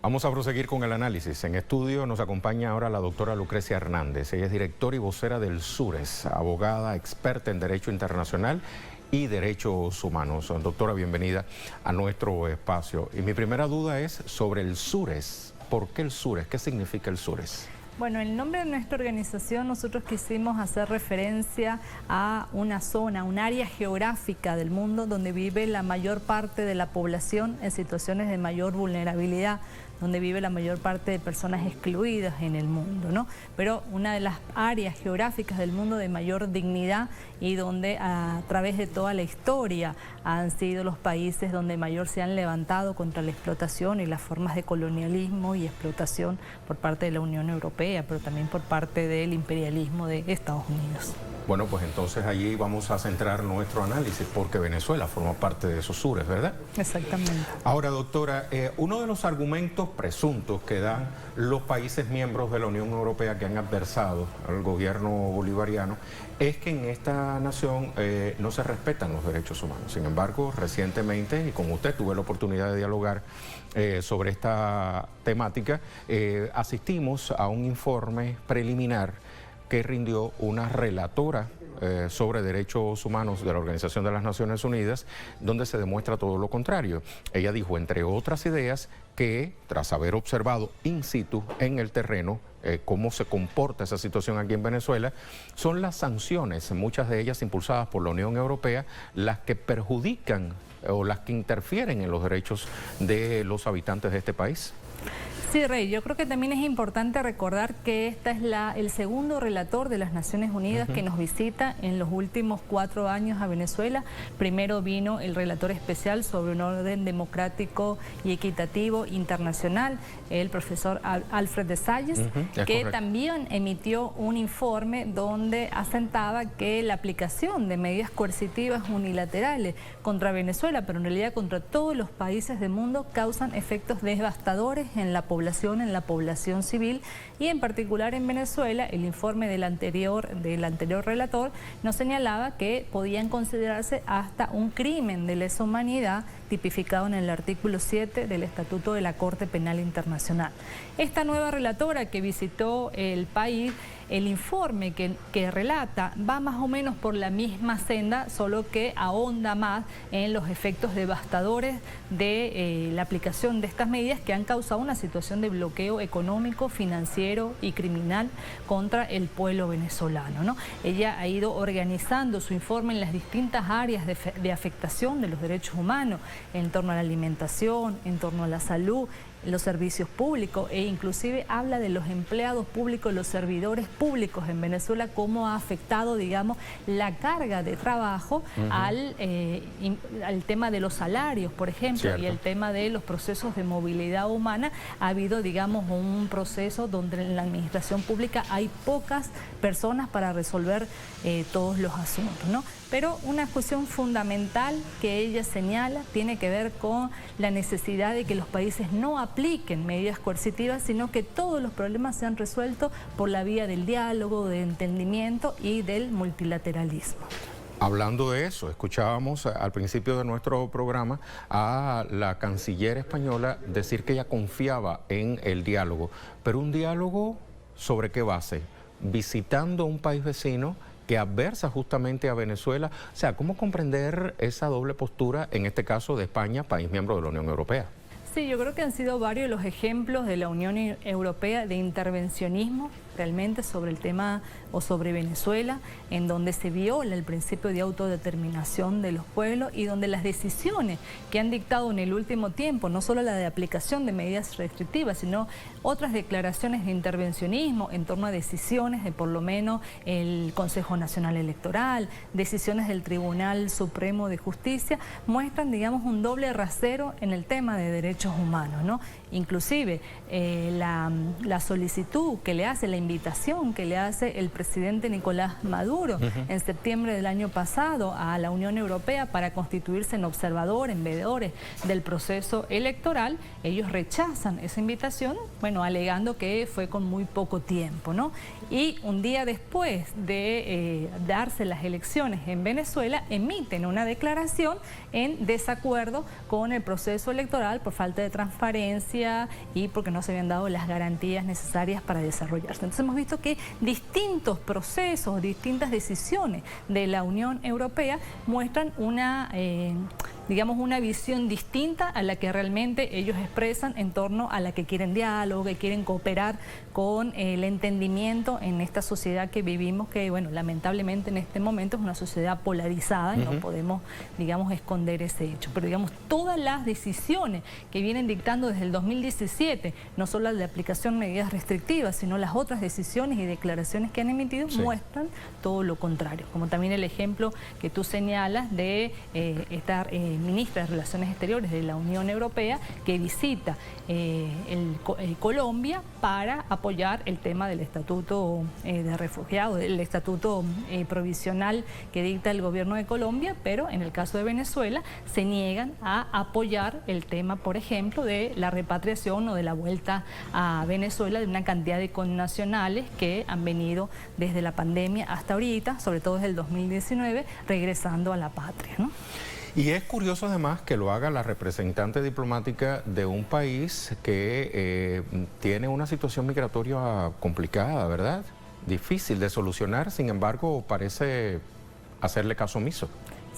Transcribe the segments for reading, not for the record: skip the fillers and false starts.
Vamos a proseguir con el análisis. En estudio nos acompaña ahora la doctora Lucrecia Hernández. Ella es directora y vocera del SURES, abogada experta en Derecho Internacional y Derechos Humanos. Doctora, bienvenida a nuestro espacio. Y mi primera duda es sobre el SURES. ¿Por qué el SURES? ¿Qué significa el SURES? Bueno, en nombre de nuestra organización nosotros quisimos hacer referencia a una zona, un área geográfica del mundo donde vive la mayor parte de la población en situaciones de mayor vulnerabilidad, donde vive la mayor parte de personas excluidas en el mundo, ¿no? Pero una de las áreas geográficas del mundo de mayor dignidad y donde a través de toda la historia han sido los países donde mayor se han levantado contra la explotación y las formas de colonialismo y explotación por parte de la Unión Europea, pero también por parte del imperialismo de Estados Unidos. Bueno, pues entonces allí vamos a centrar nuestro análisis porque Venezuela forma parte de esos SURES, ¿verdad? Exactamente. Ahora, doctora, uno de los argumentos presuntos que dan los países miembros de la Unión Europea que han adversado al gobierno bolivariano es que en esta nación no se respetan los derechos humanos. Sin embargo, recientemente, y con usted tuve la oportunidad de dialogar sobre esta temática, asistimos a un informe preliminar que rindió una relatora sobre derechos humanos de la Organización de las Naciones Unidas, donde se demuestra todo lo contrario. Ella dijo, entre otras ideas, que tras haber observado in situ en el terreno cómo se comporta esa situación aquí en Venezuela, son las sanciones, muchas de ellas impulsadas por la Unión Europea, las que perjudican o las que interfieren en los derechos de los habitantes de este país. Sí, Rey, yo creo que también es importante recordar que esta es el segundo relator de las Naciones Unidas que nos visita en los últimos 4 años a Venezuela. Primero vino el relator especial sobre un orden democrático y equitativo internacional, el profesor Alfred de Salles, que también emitió un informe donde asentaba que la aplicación de medidas coercitivas unilaterales contra Venezuela, pero en realidad contra todos los países del mundo, causan efectos devastadores en la población civil y en particular en Venezuela. El informe del anterior relator nos señalaba que podían considerarse hasta un crimen de lesa humanidad tipificado en el artículo 7 del Estatuto de la Corte Penal Internacional. Esta nueva relatora que visitó el país, el informe que relata va más o menos por la misma senda, solo que ahonda más en los efectos devastadores de la aplicación de estas medidas que han causado una situación de bloqueo económico, financiero y criminal contra el pueblo venezolano, ¿no? Ella ha ido organizando su informe en las distintas áreas de afectación de los derechos humanos, en torno a la alimentación, en torno a la salud, los servicios públicos, e inclusive habla de los empleados públicos, los servidores públicos en Venezuela, cómo ha afectado, digamos, la carga de trabajo al tema de los salarios, por ejemplo, y el tema de los procesos de movilidad humana. Ha habido, digamos, un proceso donde en la administración pública hay pocas personas para resolver todos los asuntos, ¿no? Pero una cuestión fundamental que ella señala tiene que ver con la necesidad de que los países no apliquen medidas coercitivas, sino que todos los problemas sean resueltos por la vía del diálogo, del entendimiento y del multilateralismo. Hablando de eso, escuchábamos al principio de nuestro programa a la canciller española decir que ella confiaba en el diálogo, pero un diálogo ¿sobre qué base? Visitando un país vecino que adversa justamente a Venezuela. O sea, ¿cómo comprender esa doble postura, en este caso de España, país miembro de la Unión Europea? Sí, yo creo que han sido varios los ejemplos de la Unión Europea de intervencionismo realmente sobre el tema o sobre Venezuela, en donde se viola el principio de autodeterminación de los pueblos y donde las decisiones que han dictado en el último tiempo, no solo la de aplicación de medidas restrictivas, sino otras declaraciones de intervencionismo en torno a decisiones de por lo menos el Consejo Nacional Electoral, decisiones del Tribunal Supremo de Justicia, muestran, digamos, un doble rasero en el tema de derechos humanos, ¿no? Inclusive la solicitud que le hace, la invitación que le hace el presidente Nicolás Maduro en septiembre del año pasado a la Unión Europea para constituirse en observador, en veedores del proceso electoral. Ellos rechazan esa invitación, bueno, alegando que fue con muy poco tiempo, ¿no? Y un día después de darse las elecciones en Venezuela, emiten una declaración en desacuerdo con el proceso electoral por falta de transparencia y porque no se habían dado las garantías necesarias para desarrollarse. Entonces hemos visto que distintos procesos, distintas decisiones de la Unión Europea muestran una digamos, una visión distinta a la que realmente ellos expresan en torno a la que quieren diálogo, que quieren cooperar con el entendimiento en esta sociedad que vivimos, que, bueno, lamentablemente en este momento es una sociedad polarizada y no podemos, digamos, esconder ese hecho. Pero, digamos, todas las decisiones que vienen dictando desde el 2017, no solo la de aplicación de medidas restrictivas, sino las otras decisiones y declaraciones que han emitido, muestran todo lo contrario. Como también el ejemplo que tú señalas de esta ministra de Relaciones Exteriores de la Unión Europea que visita Colombia para apoyar el tema del estatuto de refugiados, el estatuto provisional que dicta el gobierno de Colombia, pero en el caso de Venezuela se niegan a apoyar el tema, por ejemplo, de la repatriación o de la vuelta a Venezuela de una cantidad de connacionales que han venido desde la pandemia hasta ahorita, sobre todo desde el 2019, regresando a la patria, ¿no? Y es curioso además que lo haga la representante diplomática de un país que tiene una situación migratoria complicada, ¿verdad? Difícil de solucionar, sin embargo parece hacerle caso omiso.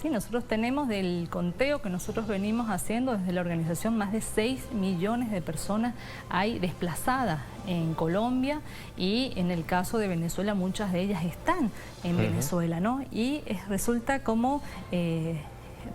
Sí, nosotros tenemos del conteo que nosotros venimos haciendo desde la organización, más de 6 millones de personas hay desplazadas en Colombia y en el caso de Venezuela muchas de ellas están en Venezuela, ¿no? Y resulta como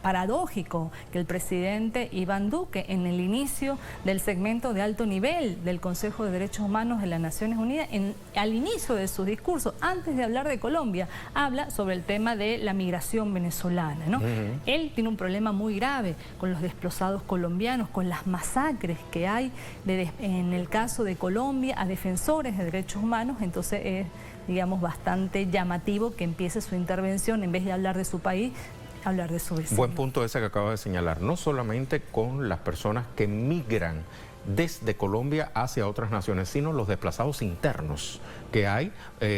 paradójico que el presidente Iván Duque en el inicio del segmento de alto nivel del Consejo de Derechos Humanos de las Naciones Unidas, al inicio de su discurso, antes de hablar de Colombia, habla sobre el tema de la migración venezolana, ¿no? Él tiene un problema muy grave con los desplazados colombianos, con las masacres que hay en el caso de Colombia a defensores de derechos humanos. Entonces es, digamos, bastante llamativo que empiece su intervención, en vez de hablar de su país, hablar de su vecino. Buen punto ese que acaba de señalar, no solamente con las personas que migran desde Colombia hacia otras naciones, sino los desplazados internos que hay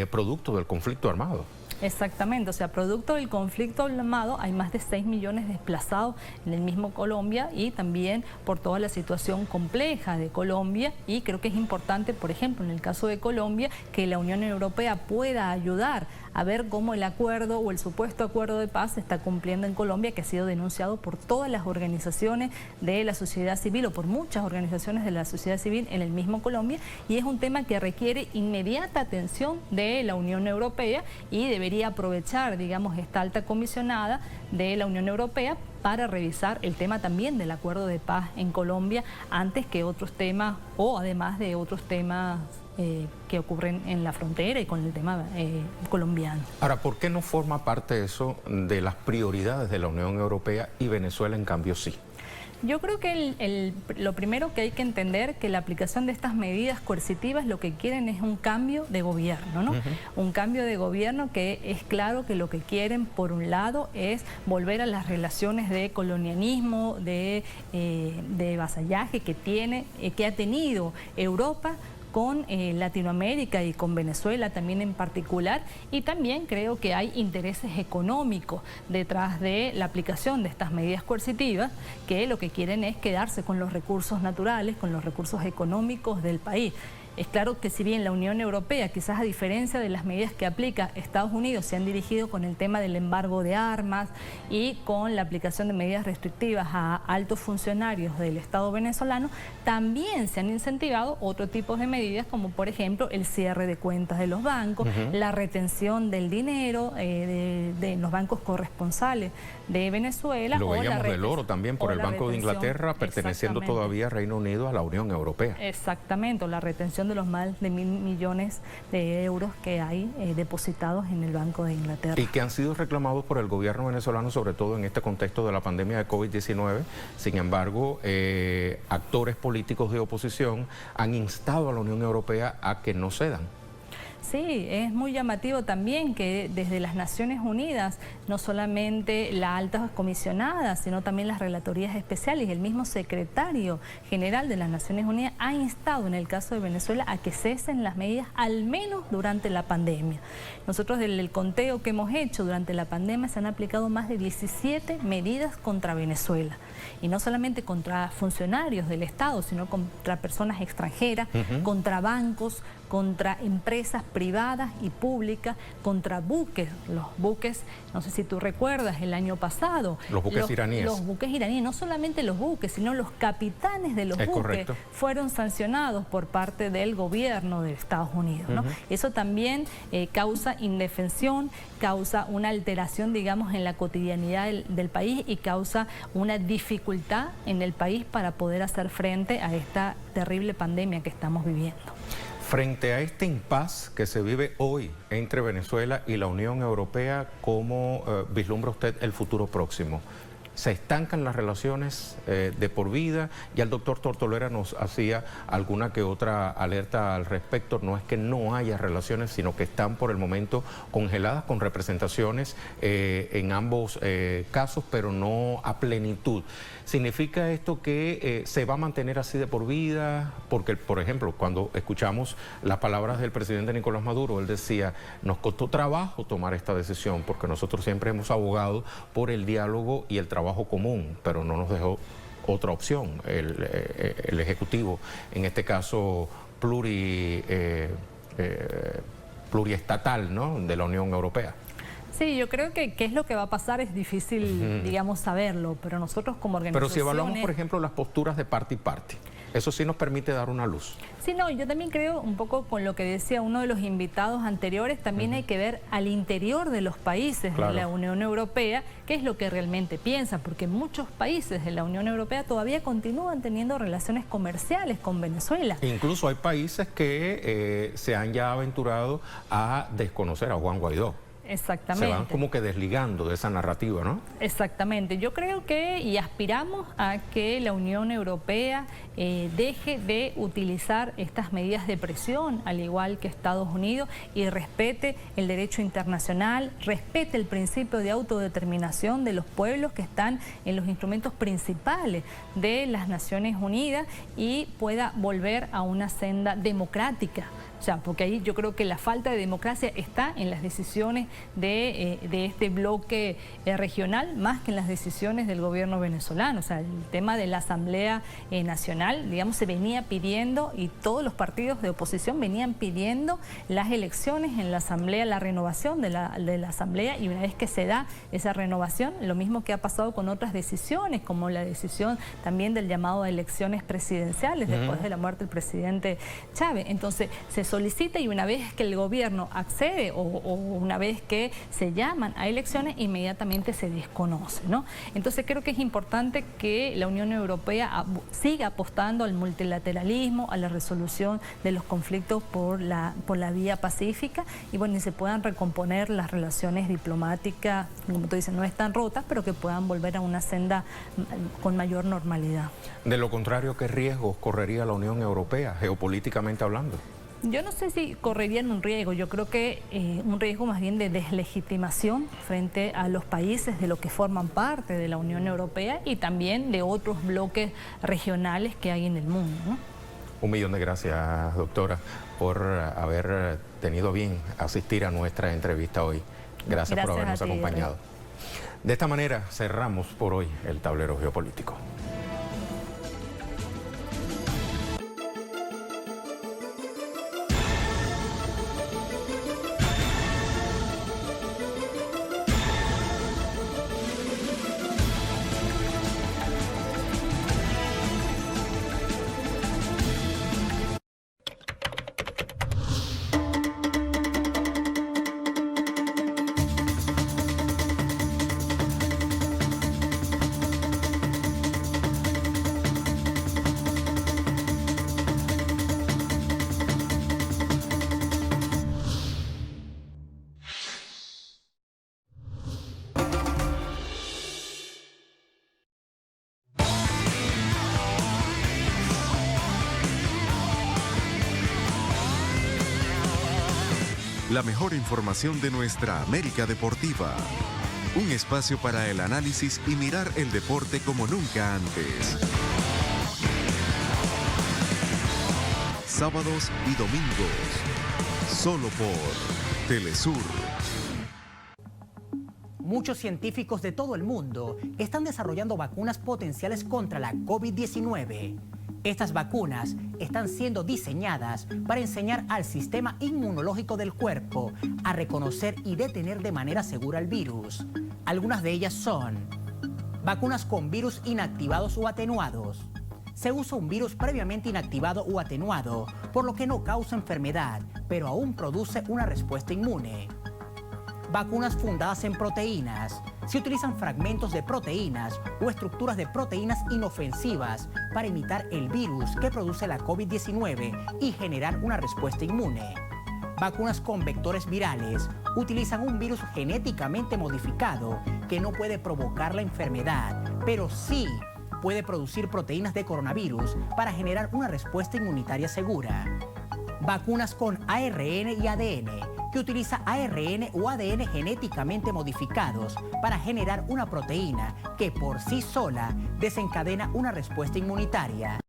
producto del conflicto armado. Exactamente, o sea, producto del conflicto armado hay más de 6 millones desplazados en el mismo Colombia y también por toda la situación compleja de Colombia, y creo que es importante, por ejemplo, en el caso de Colombia, que la Unión Europea pueda ayudar a ver cómo el acuerdo o el supuesto acuerdo de paz se está cumpliendo en Colombia, que ha sido denunciado por todas las organizaciones de la sociedad civil o por muchas organizaciones de la sociedad civil en el mismo Colombia, y es un tema que requiere inmediata atención de la Unión Europea y debería aprovechar, digamos, esta alta comisionada de la Unión Europea para revisar el tema también del acuerdo de paz en Colombia antes que otros temas, o además de otros temas que ocurren en la frontera y con el tema colombiano. Ahora, ¿por qué no forma parte eso de las prioridades de la Unión Europea y Venezuela en cambio sí? Yo creo que lo primero que hay que entender que la aplicación de estas medidas coercitivas lo que quieren es un cambio de gobierno, ¿no? Un cambio de gobierno que es claro que lo que quieren, por un lado, es volver a las relaciones de colonialismo, de vasallaje que ha tenido Europa con Latinoamérica y con Venezuela también en particular, y también creo que hay intereses económicos detrás de la aplicación de estas medidas coercitivas, que lo que quieren es quedarse con los recursos naturales, con los recursos económicos del país. Es claro que si bien la Unión Europea, quizás a diferencia de las medidas que aplica Estados Unidos, se han dirigido con el tema del embargo de armas y con la aplicación de medidas restrictivas a altos funcionarios del Estado venezolano, también se han incentivado otro tipo de medidas, como por ejemplo el cierre de cuentas de los bancos, la retención del dinero de los bancos corresponsales de Venezuela. Lo veíamos del oro también por el Banco de Inglaterra, perteneciendo todavía al Reino Unido a la Unión Europea. Exactamente, la retención de los más de 1.000 millones de euros que hay depositados en el Banco de Inglaterra. Y que han sido reclamados por el gobierno venezolano, sobre todo en este contexto de la pandemia de COVID-19. Sin embargo, actores políticos de oposición han instado a la Unión Europea a que no cedan. Sí, es muy llamativo también que desde las Naciones Unidas, no solamente la alta comisionada, sino también las relatorías especiales y el mismo secretario general de las Naciones Unidas ha instado en el caso de Venezuela a que cesen las medidas al menos durante la pandemia. Nosotros del conteo que hemos hecho durante la pandemia se han aplicado más de 17 medidas contra Venezuela. Y no solamente contra funcionarios del Estado, sino contra personas extranjeras, contra bancos, contra empresas privadas y públicas, contra buques. Los buques, no sé si tú recuerdas, el año pasado. Los buques iraníes. Los buques iraníes, no solamente los buques, sino los capitanes de los buques correcto. fueron sancionados por parte del gobierno de Estados Unidos, ¿no? Eso también causa indefensión, causa una alteración, digamos, en la cotidianidad del país y causa una dificultad en el país para poder hacer frente a esta terrible pandemia que estamos viviendo. Frente a este impas que se vive hoy entre Venezuela y la Unión Europea, ¿cómo vislumbra usted el futuro próximo? ¿Se estancan las relaciones de por vida? Ya el doctor Tortolera nos hacía alguna que otra alerta al respecto. No es que no haya relaciones, sino que están por el momento congeladas con representaciones en ambos casos, pero no a plenitud. ¿Significa esto que se va a mantener así de por vida? Porque, por ejemplo, cuando escuchamos las palabras del presidente Nicolás Maduro, él decía, nos costó trabajo tomar esta decisión porque nosotros siempre hemos abogado por el diálogo y el trabajo común, pero no nos dejó otra opción el Ejecutivo, en este caso pluriestatal, ¿no?, de la Unión Europea. Sí, yo creo que qué es lo que va a pasar es difícil, digamos, saberlo, pero nosotros como organización... Pero si evaluamos, por ejemplo, las posturas de parte y parte, eso sí nos permite dar una luz. Sí, no, yo también creo, un poco con lo que decía uno de los invitados anteriores, también hay que ver al interior de los países de la Unión Europea qué es lo que realmente piensan, porque muchos países de la Unión Europea todavía continúan teniendo relaciones comerciales con Venezuela. Incluso hay países que se han ya aventurado a desconocer a Juan Guaidó. Exactamente. Se van como que desligando de esa narrativa, ¿no? Exactamente. Yo creo que y aspiramos a que la Unión Europea deje de utilizar estas medidas de presión, al igual que Estados Unidos, y respete el derecho internacional, respete el principio de autodeterminación de los pueblos que están en los instrumentos principales de las Naciones Unidas y pueda volver a una senda democrática. O sea, porque ahí yo creo que la falta de democracia está en las decisiones de este bloque regional, más que en las decisiones del gobierno venezolano. O sea, el tema de la Asamblea Nacional, digamos, se venía pidiendo y todos los partidos de oposición venían pidiendo las elecciones en la Asamblea, la renovación de la Asamblea, y una vez que se da esa renovación, lo mismo que ha pasado con otras decisiones, como la decisión también del llamado a elecciones presidenciales después de la muerte del presidente Chávez. Entonces, se solicita y una vez que el gobierno accede o una vez que se llaman a elecciones, inmediatamente se desconoce, ¿no? Entonces creo que es importante que la Unión Europea siga apostando al multilateralismo, a la resolución de los conflictos por la vía pacífica y bueno, y se puedan recomponer las relaciones diplomáticas, como tú dices, no están rotas, pero que puedan volver a una senda con mayor normalidad. De lo contrario, ¿qué riesgos correría la Unión Europea, geopolíticamente hablando? Yo no sé si correrían un riesgo, yo creo que un riesgo más bien de deslegitimación frente a los países de los que forman parte de la Unión Europea y también de otros bloques regionales que hay en el mundo, ¿no? 1.000.000 de gracias, doctora, por haber tenido bien asistir a nuestra entrevista hoy. Gracias por habernos acompañado. De esta manera cerramos por hoy el tablero geopolítico. La mejor información de nuestra América Deportiva. Un espacio para el análisis y mirar el deporte como nunca antes. Sábados y domingos. Solo por Telesur. Muchos científicos de todo el mundo están desarrollando vacunas potenciales contra la COVID-19. Estas vacunas están siendo diseñadas para enseñar al sistema inmunológico del cuerpo a reconocer y detener de manera segura el virus. Algunas de ellas son vacunas con virus inactivados o atenuados. Se usa un virus previamente inactivado o atenuado, por lo que no causa enfermedad, pero aún produce una respuesta inmune. Vacunas fundadas en proteínas. Se utilizan fragmentos de proteínas o estructuras de proteínas inofensivas para imitar el virus que produce la COVID-19 y generar una respuesta inmune. Vacunas con vectores virales. Utilizan un virus genéticamente modificado que no puede provocar la enfermedad, pero sí puede producir proteínas de coronavirus para generar una respuesta inmunitaria segura. Vacunas con ARN y ADN, que utiliza ARN o ADN genéticamente modificados para generar una proteína que por sí sola desencadena una respuesta inmunitaria.